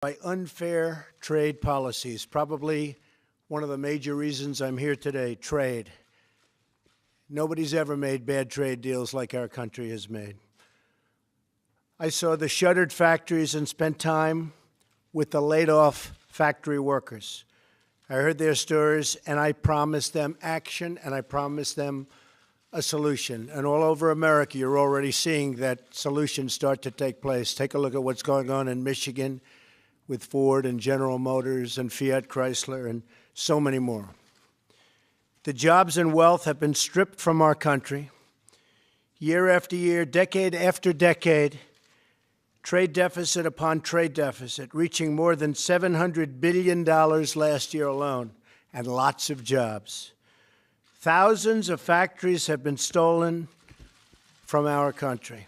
By unfair trade policies, probably one of the major reasons I'm here today, trade. Nobody's ever made bad trade deals like our country has made. I saw the shuttered factories and spent time with the laid-off factory workers. I heard their stories, and I promised them action, and I promised them a solution. And all over America, you're already seeing that solutions start to take place. Take a look at what's going on in Michigan with Ford and General Motors and Fiat Chrysler and so many more. The jobs and wealth have been stripped from our country. Year after year, decade after decade, trade deficit upon trade deficit, reaching more than $700 billion last year alone, and lots of jobs. Thousands of factories have been stolen from our country.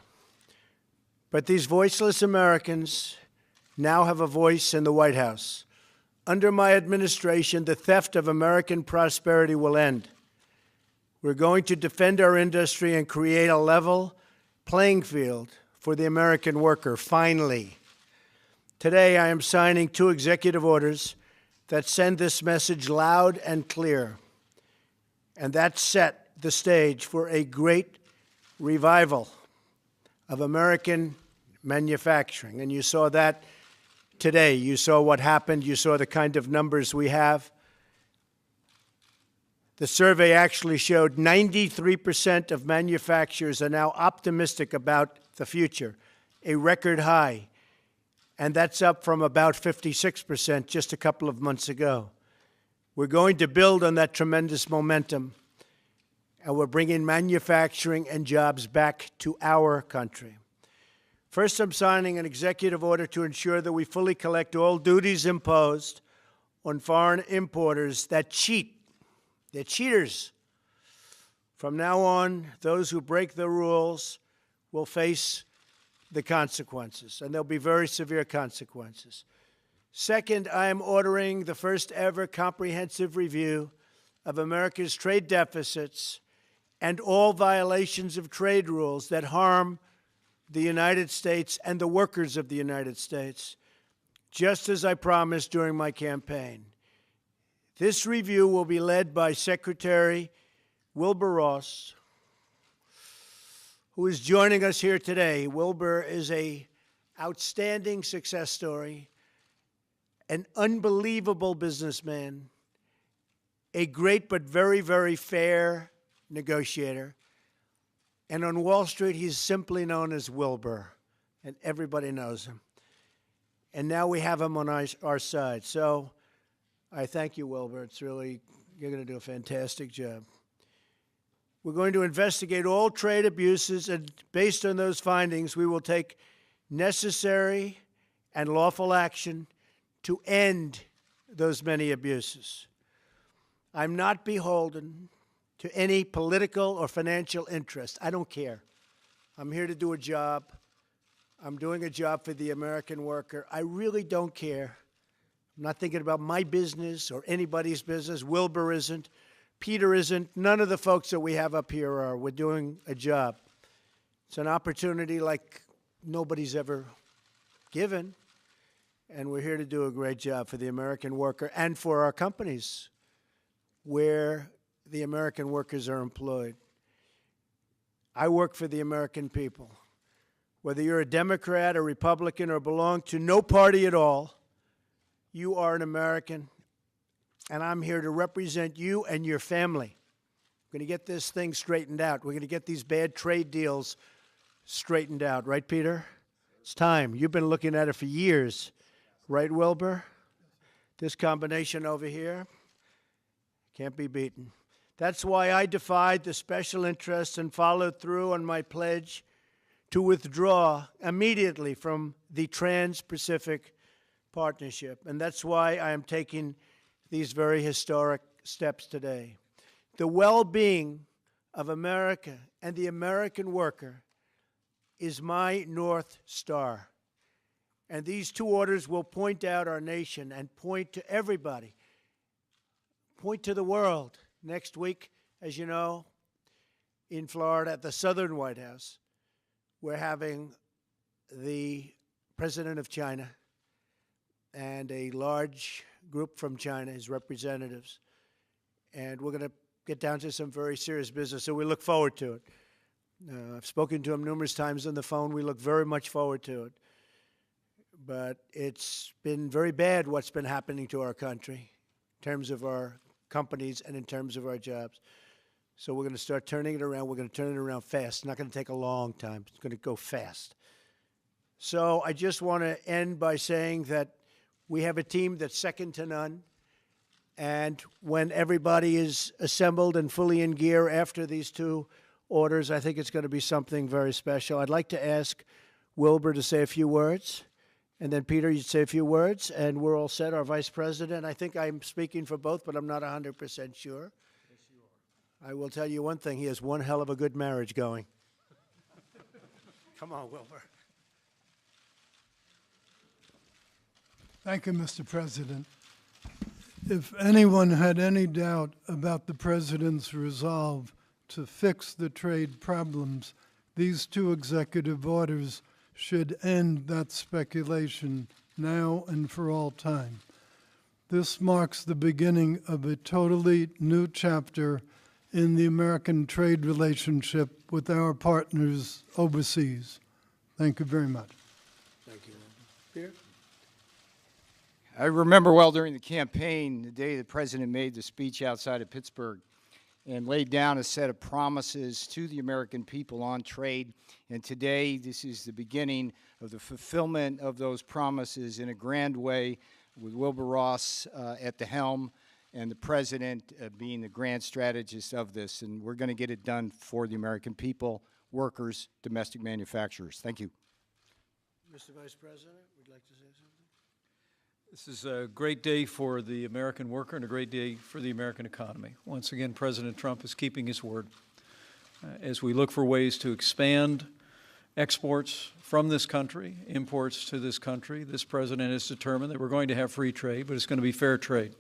But these voiceless Americans now have a voice in the White House. Under my administration, the theft of American prosperity will end. We're going to defend our industry and create a level playing field for the American worker, finally. Today, I am signing 2 executive orders that send this message loud and clear, and that set the stage for a great revival of American manufacturing. And you saw that today. You saw what happened. You saw the kind of numbers we have. The survey actually showed 93% of manufacturers are now optimistic about the future, a record high. And that's up from about 56% just a couple of months ago. We're going to build on that tremendous momentum, and we're bringing manufacturing and jobs back to our country. First, I'm signing an executive order to ensure that we fully collect all duties imposed on foreign importers that cheat. They're cheaters. From now on, those who break the rules will face the consequences, and there'll be very severe consequences. Second, I am ordering the first ever comprehensive review of America's trade deficits and all violations of trade rules that harm the United States and the workers of the United States, just as I promised during my campaign. This review will be led by Secretary Wilbur Ross, who is joining us here today. Wilbur is an outstanding success story, an unbelievable businessman, a great but very, very fair negotiator. And on Wall Street, he's simply known as Wilbur, and everybody knows him. And now we have him on our side. So I thank you, Wilbur. It's really, you're going to do a fantastic job. We're going to investigate all trade abuses, and based on those findings, we will take necessary and lawful action to end those many abuses. I'm not beholden to any political or financial interest. I don't care. I'm here to do a job. I'm doing a job for the American worker. I really don't care. I'm not thinking about my business or anybody's business. Wilbur isn't. Peter isn't. None of the folks that we have up here are. We're doing a job. It's an opportunity like nobody's ever given. And we're here to do a great job for the American worker and for our companies where the American workers are employed. I work for the American people. Whether you're a Democrat, a Republican, or belong to no party at all, you are an American, and I'm here to represent you and your family. We're going to get this thing straightened out. We're going to get these bad trade deals straightened out. Right, Peter? It's time. You've been looking at it for years. Right, Wilbur? This combination over here can't be beaten. That's why I defied the special interests and followed through on my pledge to withdraw immediately from the Trans-Pacific Partnership. And that's why I am taking these very historic steps today. The well-being of America and the American worker is my North Star. And these 2 orders will point out our nation and point to everybody, point to the world. Next week, as you know, in Florida at the Southern White House, we're having the president of China and a large group from China, his representatives. And we're going to get down to some very serious business, so we look forward to it. I've spoken to him numerous times on the phone. We look very much forward to it. But it's been very bad what's been happening to our country in terms of our companies and in terms of our jobs. So we're going to start turning it around. We're going to turn it around fast. It's not going to take a long time. It's going to go fast. So I just want to end by saying that we have a team that's second to none. And when everybody is assembled and fully in gear after these two orders, I think it's going to be something very special. I'd like to ask Wilbur to say a few words. And then, Peter, you'd say a few words, and we're all set. Our vice president, I think I'm speaking for both, but I'm not 100% sure. Yes, you are. I will tell you one thing. He has one hell of a good marriage going. Come on, Wilbur. Thank you, Mr. President. If anyone had any doubt about the President's resolve to fix the trade problems, these two executive orders should end that speculation now and for all time. This marks the beginning of a totally new chapter in the American trade relationship with our partners overseas. Thank you very much. Thank you, Wilbur. Peter? I remember well during the campaign, the day the president made the speech outside of Pittsburgh and laid down a set of promises to the American people on trade. And today, this is the beginning of the fulfillment of those promises in a grand way, with Wilbur Ross at the helm and the president being the grand strategist of this. And we're going to get it done for the American people, workers, domestic manufacturers. Thank you. Mr. Vice President, would you like to say something? This is a great day for the American worker and a great day for the American economy. Once again, President Trump is keeping his word. As we look for ways to expand exports from this country, imports to this country, this president is determined that we're going to have free trade, but it's going to be fair trade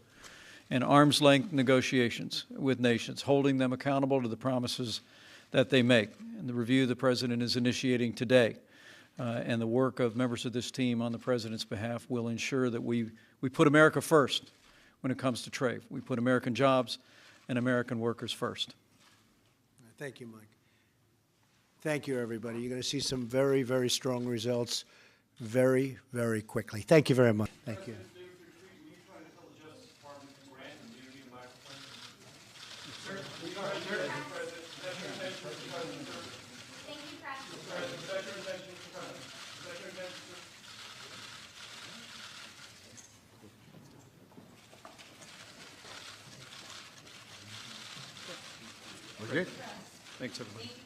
and arm's length negotiations with nations, holding them accountable to the promises that they make. And the review the president is initiating today and the work of members of this team on the president's behalf will ensure that we put America first when it comes to trade. We put American jobs and American workers first. Thank you, Mike. Thank you, everybody. You're going to see some very, very strong results very, very quickly. Thank you very much. Thank you. We're good. Thanks, everybody.